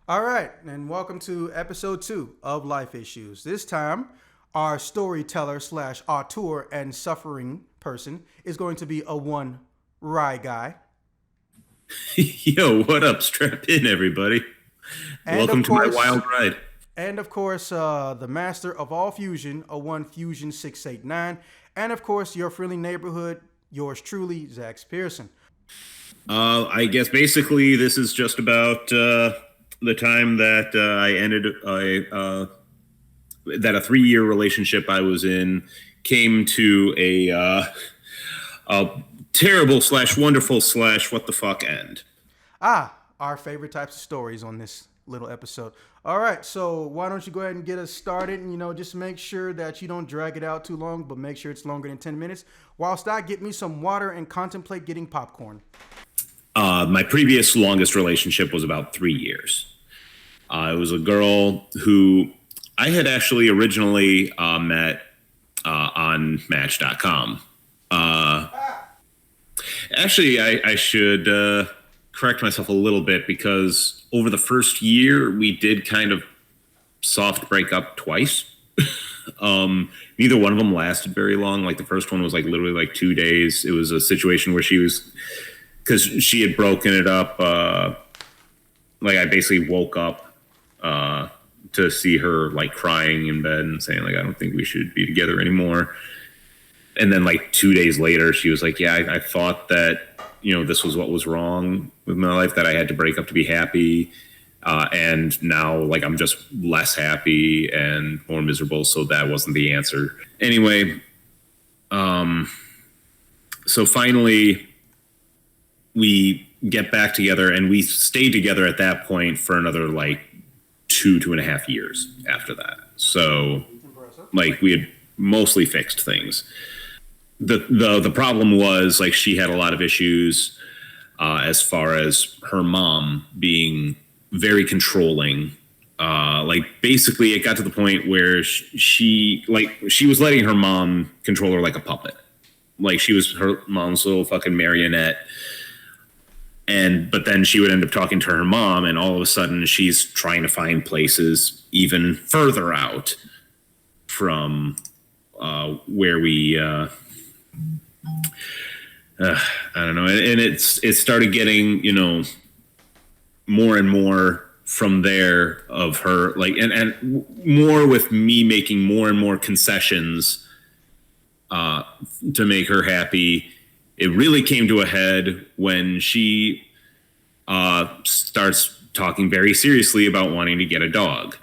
All right, and welcome to episode 2 of Life Issues. This time, our storyteller slash auteur and suffering person is going to be a one Rye guy. Yo, what up? Strap in, everybody. And Welcome of to my course, wild ride. the master of all fusion, a one Fusion 689. And of course, your friendly neighborhood, yours truly, Zach Pearson. I guess basically this is just about the time that I ended that a 3-year relationship I was in came to a terrible slash wonderful slash what the fuck end. Our favorite types of stories on this little episode. All right, so why don't you go ahead and get us started, and just make sure that you don't drag it out too long, but make sure it's longer than 10 minutes. Whilst I get me some water and contemplate getting popcorn. My previous longest relationship was about 3 years. It was a girl who I had actually originally met on Match.com. Actually, I should correct myself a little bit because over the first year, we did kind of soft break up twice. Neither one of them lasted very long. Like the first one was like literally like 2 days. It was a situation where because she had broken it up. Like I basically woke up to see her like crying in bed and saying like, I don't think we should be together anymore. And then like 2 days later, she was like, yeah, I thought that, this was what was wrong with my life, that I had to break up to be happy. And now like I'm just less happy and more miserable. So that wasn't the answer. Anyway, so finally we get back together, and we stayed together at that point for another like 2.5 years after that. So like we had mostly fixed things. The problem was like she had a lot of issues as far as her mom being very controlling. Like basically it got to the point where she was letting her mom control her like a puppet. Like she was her mom's little fucking marionette. But then she would end up talking to her mom, and all of a sudden she's trying to find places even further out from where we I don't know. And it started getting, more and more from there of her, like, and more with me making more and more concessions to make her happy. It really came to a head when she starts talking very seriously about wanting to get a dog.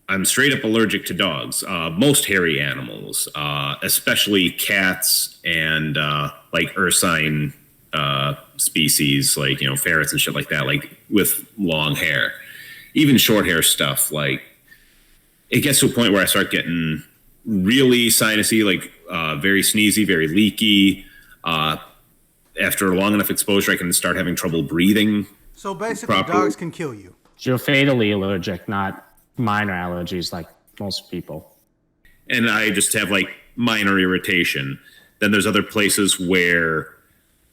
I'm straight up allergic to dogs, most hairy animals, especially cats and like ursine species, like, ferrets and shit like that, like with long hair. Even short hair stuff, like it gets to a point where I start getting really sinusy, like very sneezy, very leaky. After long enough exposure, I can start having trouble breathing. So basically, dogs can kill you. You're fatally allergic, not minor allergies like most people. And I just have like minor irritation. Then there's other places where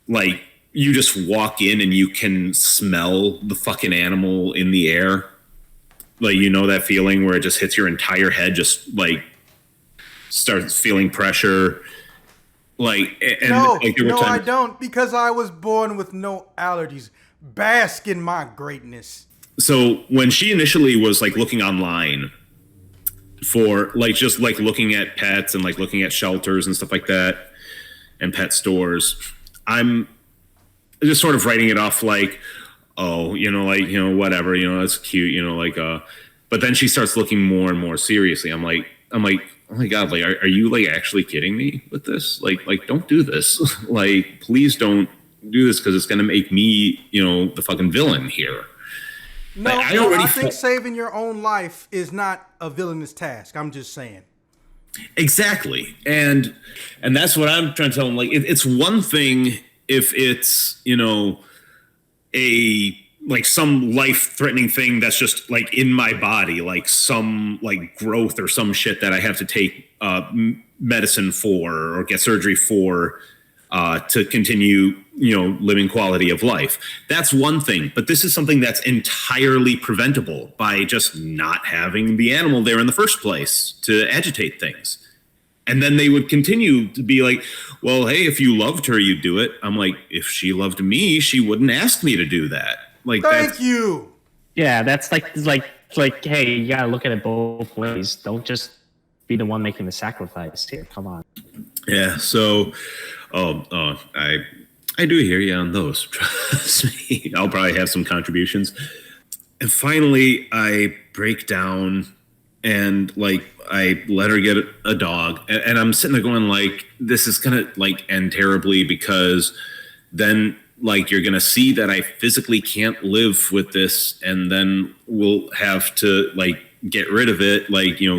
like you just walk in and you can smell the fucking animal in the air. Like, that feeling where it just hits your entire head, just like starts feeling pressure. Like, and no, like, I don't, because I was born with no allergies. Bask in my greatness. So when she initially was like looking online for like just like looking at pets and like looking at shelters and stuff like that and pet stores, I'm just sort of writing it off like, oh, whatever, it's cute, but then she starts looking more and more seriously. I'm like, oh my God, like, are you like actually kidding me with this? Like, don't do this. Like, please don't do this, because it's going to make me, the fucking villain here. No, I think saving your own life is not a villainous task. I'm just saying. Exactly. And that's what I'm trying to tell them. Like, it's one thing if it's, like some life-threatening thing that's just like in my body, like some like growth or some shit that I have to take medicine for or get surgery for, to continue, living quality of life. That's one thing. But this is something that's entirely preventable by just not having the animal there in the first place to agitate things. And then they would continue to be like, well, hey, if you loved her, you'd do it. I'm like, if she loved me, she wouldn't ask me to do that. Like, thank you. Yeah, that's like, hey, you gotta look at it both ways. Don't just be the one making the sacrifice here. Come on. Yeah. So, I do hear you on those. Trust me. I'll probably have some contributions. And finally, I break down and I let her get a dog. And I'm sitting there going like, this is going to end terribly, because then you're going to see that I physically can't live with this. And then we'll have to get rid of it,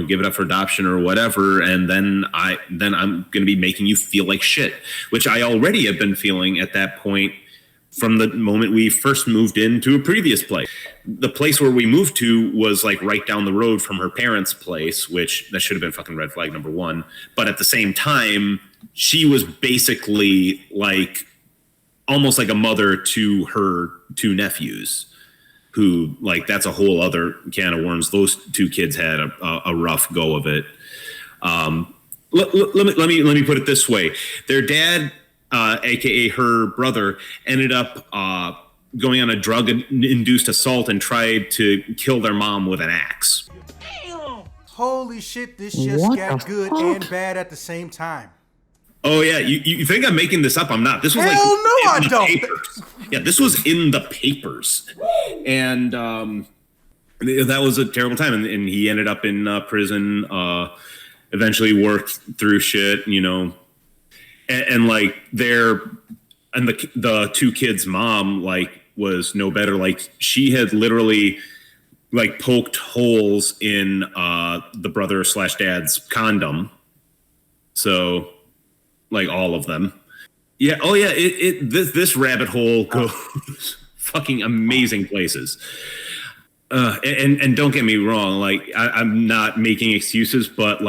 give it up for adoption or whatever. And then I'm going to be making you feel like shit, which I already have been feeling at that point from the moment we first moved into a previous place. The place where we moved to was right down the road from her parents' place, which that should have been fucking red flag number one. But at the same time, she was basically almost like a mother to her two nephews, who that's a whole other can of worms. Those two kids had a rough go of it. Let me put it this way: their dad, aka her brother, ended up going on a drug-induced assault and tried to kill their mom with an axe. Holy shit! This just got good and bad at the same time. Oh yeah, you think I'm making this up? I'm not. This was Hell no, I don't. Papers. Yeah, this was in the papers, and that was a terrible time. And he ended up in prison. Eventually worked through shit, and the two kids' mom was no better. She had literally poked holes in the brother/dad's condom. So. All of them. Yeah. Oh yeah. This rabbit hole goes fucking amazing places. And don't get me wrong. I'm not making excuses, but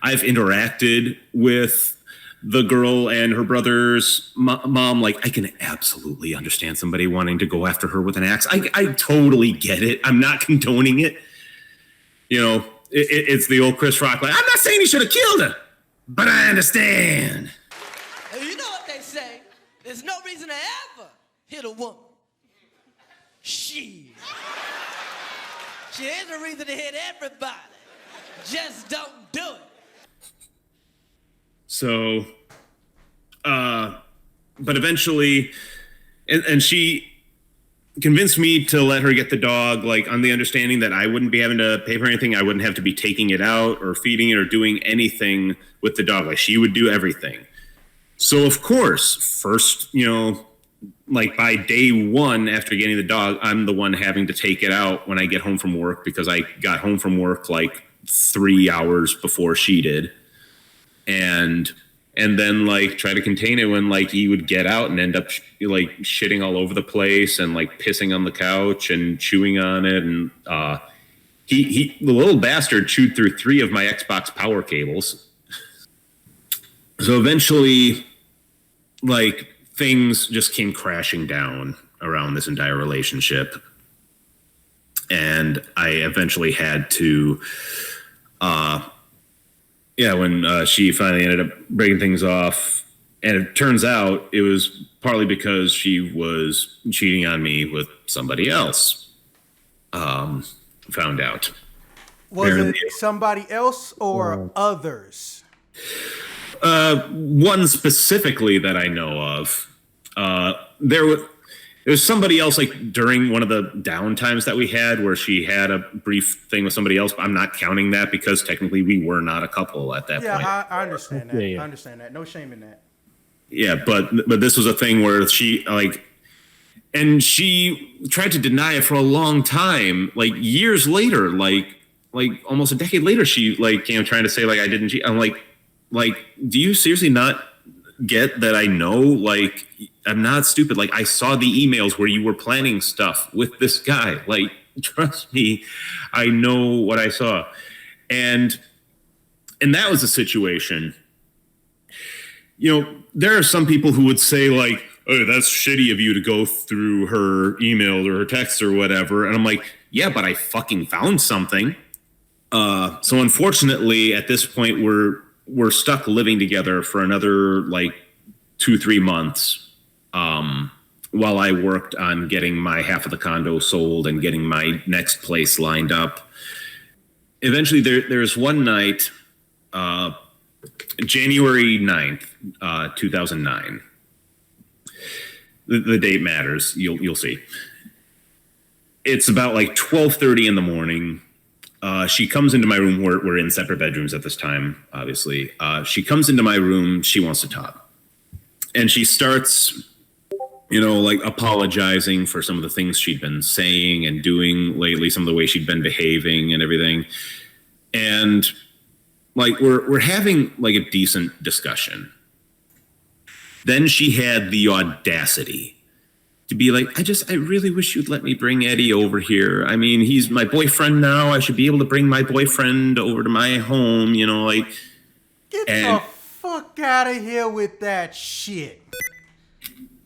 I've interacted with the girl and her brother's mom. I can absolutely understand somebody wanting to go after her with an axe. I totally get it. I'm not condoning it. It's the old Chris Rock. I'm not saying he should have killed her, but I understand. You know what they say? There's no reason to ever hit a woman. She is a reason to hit everybody. Just don't do it. So, but eventually, and she convinced me to let her get the dog, on the understanding that I wouldn't be having to pay for anything. I wouldn't have to be taking it out or feeding it or doing anything with the dog. She would do everything. So of course, first, by day one after getting the dog, I'm the one having to take it out when I get home from work, because I got home from work 3 hours before she did. And then try to contain it when he would get out and end up shitting all over the place and pissing on the couch and chewing on it. And he the little bastard chewed through 3 of my Xbox power cables. So eventually things just came crashing down around this entire relationship. And I eventually had to when she finally ended up breaking things off, and it turns out it was partly because she was cheating on me with somebody else. Found out. Was it somebody else or others? One specifically that I know of. There's somebody else during one of the downtimes that we had where she had a brief thing with somebody else. But I'm not counting that because technically we were not a couple at that point. Yeah, I understand that. I understand that. No shame in that. Yeah, but this was a thing where she and she tried to deny it for a long time. Years later, almost a decade later, she trying to say I didn't cheat. I'm do you seriously not get that I know? I'm not stupid. I saw the emails where you were planning stuff with this guy. Trust me, I know what I saw. And that was a situation. there are some people who would say like, oh, that's shitty of you to go through her email or her text or whatever. And I'm like, yeah, but I fucking found something. So unfortunately, at this point, we're stuck living together for another like 2-3 months, while I worked on getting my half of the condo sold and getting my next place lined up. Eventually, there's one night, January 9th, 2009. The date matters. You'll see. It's about like 12:30 in the morning. She comes into my room. We're in separate bedrooms at this time, obviously. She comes into my room. She wants to talk. And she starts, like apologizing for some of the things she'd been saying and doing lately, some of the way she'd been behaving and everything. And like we're having like a decent discussion. Then she had the audacity to be like, I really wish you'd let me bring Eddie over here. I mean, he's my boyfriend now. I should be able to bring my boyfriend over to my home, like. Get the fuck out of here with that shit.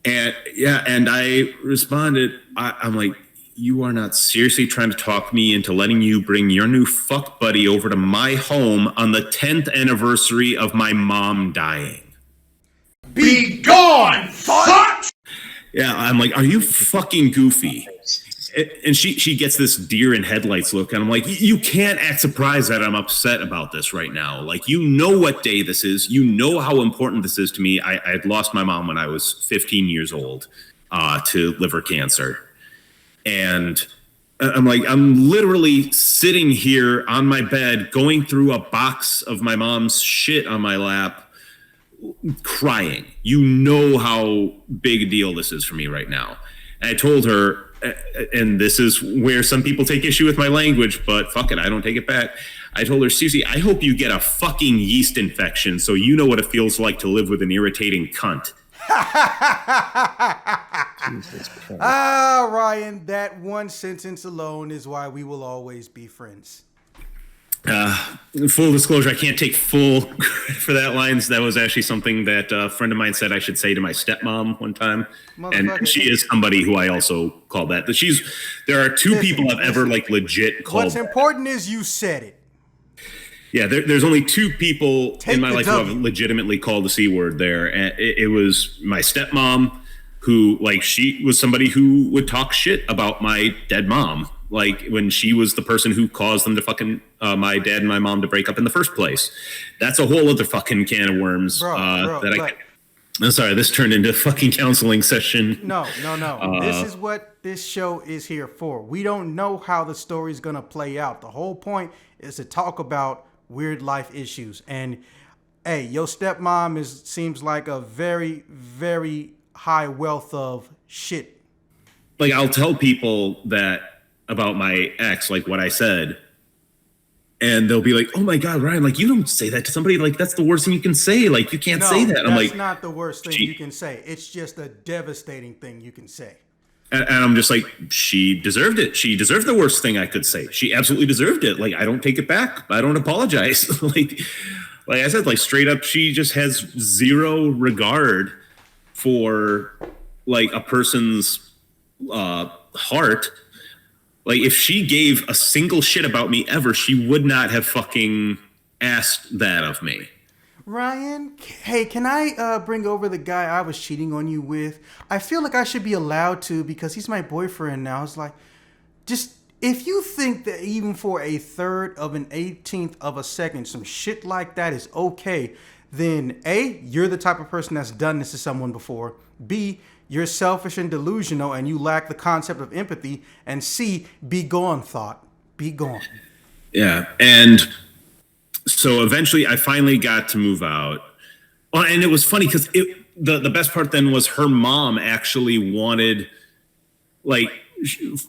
And yeah, and I responded, I'm like, you are not seriously trying to talk me into letting you bring your new fuck buddy over to my home on the 10th anniversary of my mom dying. Be gone, fuck! Yeah, I'm like, are you fucking goofy? And she gets this deer in headlights look, and I'm like, you can't act surprised that I'm upset about this right now. Like, you know what day this is. You know how important this is to me. I had lost my mom when I was 15 years old to liver cancer. And I'm like, I'm literally sitting here on my bed, going through a box of my mom's shit on my lap, crying. You know how big a deal this is for me right now. And I told her, and this is where some people take issue with my language, but fuck it, I don't take it back. I told her, Susie, I hope you get a fucking yeast infection so you know what it feels like to live with an irritating cunt. Ryan, that one sentence alone is why we will always be friends. Full disclosure, I can't take full credit for that line. That was actually something that a friend of mine said I should say to my stepmom one time. And she is somebody who I also call that. There are two people I've ever like legit called. What's important is you said it. Yeah, there's only two people in my life who I've legitimately called the C word there. And it was my stepmom, who like she was somebody who would talk shit about my dead mom. Like when she was the person who caused them to fucking my dad and my mom to break up in the first place. That's a whole other fucking can of worms. I'm sorry, this turned into a fucking counseling session. No. This is what this show is here for. We don't know how the story's gonna play out. The whole point is to talk about weird life issues. And hey, your stepmom seems like a very, very high wealth of shit. Like I'll tell people that about my ex, like what I said, and they'll be like, oh my God, Ryan, like you don't say that to somebody, like that's the worst thing you can say, like you can't say that. I'm like, that's not the worst thing you can say. It's just a devastating thing you can say. And I'm just like, she deserved it. She deserved the worst thing I could say. She absolutely deserved it. Like I don't take it back. I don't apologize. like I said, like straight up, she just has zero regard for like a person's heart. Like, if she gave a single shit about me ever, she would not have fucking asked that of me. Ryan, hey, can I bring over the guy I was cheating on you with? I feel like I should be allowed to because he's my boyfriend now. It's like, just, if you think that even for a third of an 18th of a second, some shit like that is okay, then A, you're the type of person that's done this to someone before. B, you're selfish and delusional and you lack the concept of empathy. And C, be gone, thought. Be gone. Yeah. And so eventually I finally got to move out. Well, and it was funny because the best part then was her mom actually wanted, like,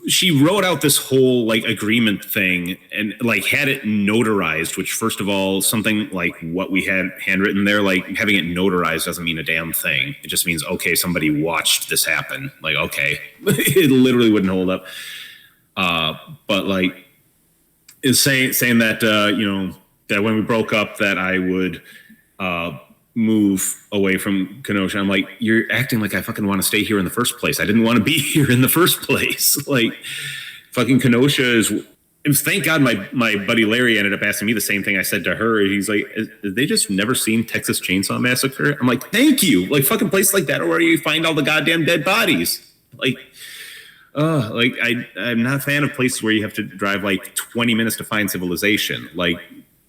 she wrote out this whole like agreement thing and like had it notarized, which first of all, something like what we had handwritten there, like having it notarized doesn't mean a damn thing. It just means, okay, somebody watched this happen. Like, okay, it literally wouldn't hold up. But like is saying that, that when we broke up that I would move away from Kenosha. I'm like, you're acting like I fucking want to stay here in the first place. I didn't want to be here in the first place. Like, fucking Kenosha is. Thank God my buddy Larry ended up asking me the same thing I said to her. He's like, they just never seen Texas Chainsaw Massacre? I'm like, thank you. Like, fucking place like that where you find all the goddamn dead bodies. Like I'm not a fan of places where you have to drive like 20 minutes to find civilization. Like,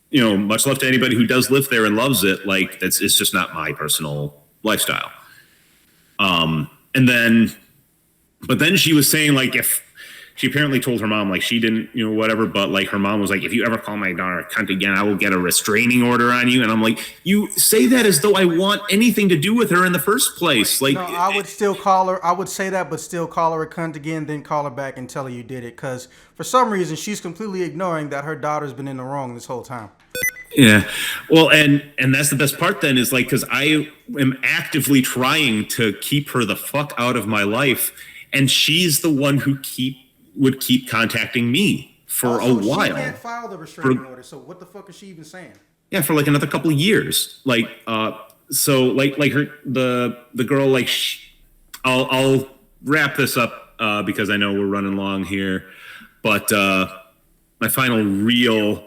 you know, much love to anybody who does live there and loves it. Like, it's just not my personal lifestyle. But then she was saying, like, if she apparently told her mom, like, she didn't, you know, whatever, but like her mom was like, if you ever call my daughter a cunt again, I will get a restraining order on you. And I'm like, you say that as though I want anything to do with her in the first place. Like, no, I would still call her. I would say that, but still call her a cunt again, then call her back and tell her you did it. Because for some reason, she's completely ignoring that her daughter's been in the wrong this whole time. Yeah. Well, and that's the best part then is like, because I am actively trying to keep her the fuck out of my life. And she's the one who would keep contacting me for a while. She can't file the restraining order, so what the fuck is she even saying? Yeah, for like another couple of years. Like, so like her, the girl, like, I'll wrap this up because I know we're running long here, but my final real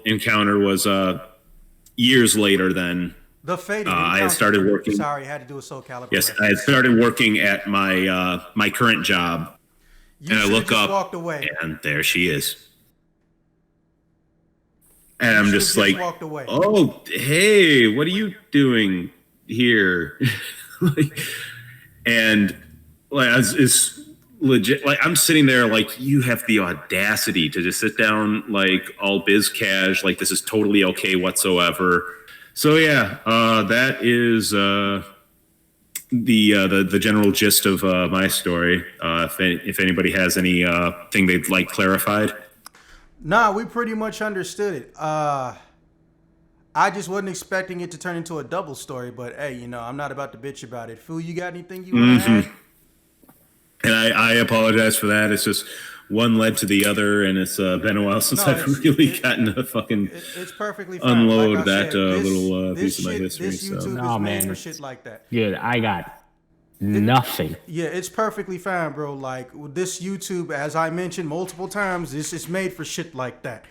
encounter was years later than. The faded I had started working. Sorry, I had to do a soul caliber. Yes, I had started working at my my current job, and I look up, walked away. And there she is. And I'm just like, oh, hey, what are you doing here? And like, it's legit. Like, I'm sitting there, like, you have the audacity to just sit down, like, all biz cash, like this is totally okay whatsoever. So yeah, that is the general gist of my story. If anybody has any thing they'd like clarified. Nah, we pretty much understood it. I just wasn't expecting it to turn into a double story, but hey, you know, I'm not about to bitch about it. Fool, you got anything you want to add? And I apologize for that. It's just one led to the other, and it's been a while since I've really gotten to fucking it's perfectly fine. unload like that said, little piece of my history. This YouTube is made for shit like that. Dude, I got nothing. Yeah, it's perfectly fine, bro. Like, with this YouTube, as I mentioned multiple times, this is made for shit like that.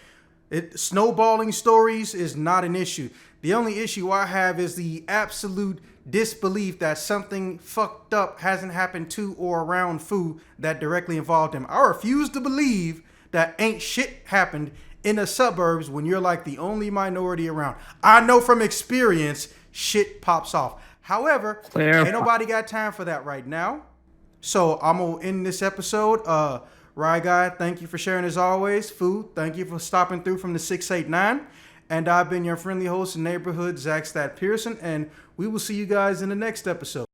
Snowballing stories is not an issue. The only issue I have is the absolute disbelief that something fucked up hasn't happened to or around Fu that directly involved him. I refuse to believe that ain't shit happened in the suburbs when you're like the only minority around. I know from experience, shit pops off. However, ain't nobody got time for that right now. So I'm gonna end this episode. Rye Guy, thank you for sharing as always. Fu, thank you for stopping through from the 689. And I've been your friendly host in neighborhood, Zach Stat Pearson, and we will see you guys in the next episode.